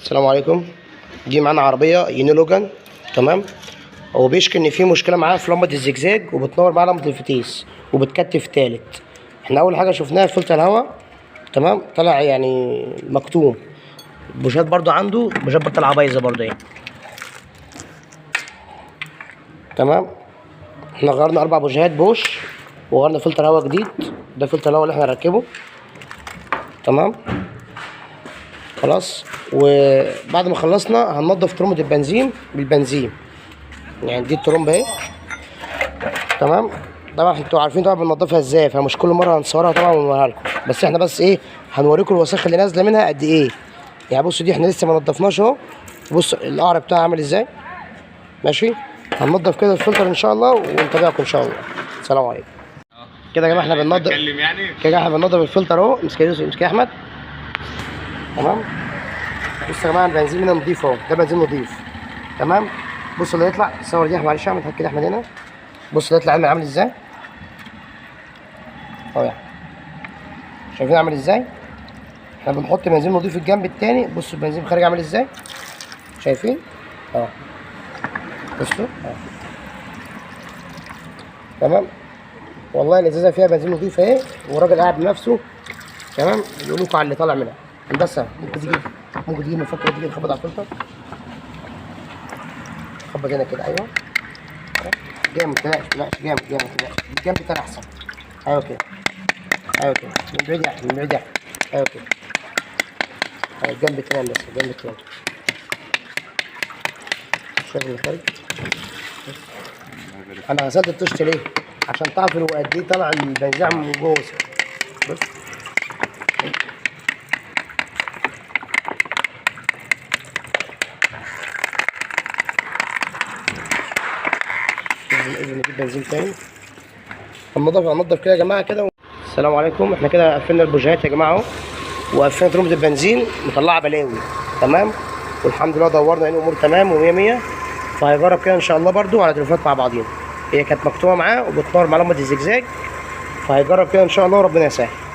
السلام عليكم. دي معانا عربية يوني لوجان. تمام. هو بيشكي ان في مشكلة معاه في لمبة الزجزاج وبتنور معاه لمبة الفتيس وبتكتف تالت. احنا اول حاجة شفناها فلتر الهواء. تمام. طلع يعني مكتوم. البوجات برضو عنده بوجات بطلع بايظة برضو يعني. تمام. احنا غيرنا 4 بوجات بوش وغيرنا فلتر هواء جديد. ده فلتر الهواء اللي احنا هنركبه. تمام. خلاص. وبعد ما خلصنا هننضف ترمبة البنزين بالبنزين. يعني دي الترمبة اهي. تمام. طبعا انتوا عارفين طبعا بننضفها ازاي، فمش كل مره هنصورها طبعا ونوريها لكم، بس احنا بس ايه هنوريكم الوساخه اللي نازله منها قد ايه. يعني بصوا دي احنا لسه ما نضفناش اهو. بص القعر بتاعها عامل ازاي. ماشي. هننضف كده الفلتر ان شاء الله ونتابعكم ان شاء الله. السلام عليكم. كده يا جماعه احنا بننضف كده احنا بننضف الفلتر اهو. امسك يا احمد. تمام. بص يا جماعه البنزين هنا نضيف اهو، ده بنزين نضيف. تمام. بص اللي يطلع الصور دي احمد، معلش اعمل كده احمد هنا. بص اللي يطلع عامل ازاي اهو. يعني شايفين عامل ازاي. احنا بنحط بنزين نضيف الجنب التاني. بصوا البنزين خارج عامل ازاي. شايفين اهو. بصوا اهو. تمام. والله الازازه فيها بنزين نضيف اهي، والراجل قاعد بنفسه. تمام. يقول لكم على اللي طالع منها. هندسه ممكن تجيب من فتره تيجي تخبط على الفلتر. خبط هنا كده. ايوه جامد. لا جامد الجنب التاني احسن. ايوه كده. ايوه كده من بعيد يا احمد، من بعيد يا احمد. ايوه كده. الجنب التاني بس، الجنب التاني. الشغل اللي خارج. انا غسلت الطشت ليه؟ عشان تعرف هو قد ايه طالع البنزين من جوه. بص لازم نجيب بنزين تاني. هننضف كده يا جماعه كده. السلام عليكم. احنا كده قفلنا البوجيهات يا جماعه اهو، وقفلنا ترمبة البنزين مطلعه بلاوي. تمام. والحمد لله دورنا ان الامور تمام و100 100. فهيجرب كده ان شاء الله برده على تليفونات مع بعضينا. هي كانت مكتوبه معاه وبتنور مع لمبه الزجزاج، فهيجرب كده ان شاء الله وربنا يسهل.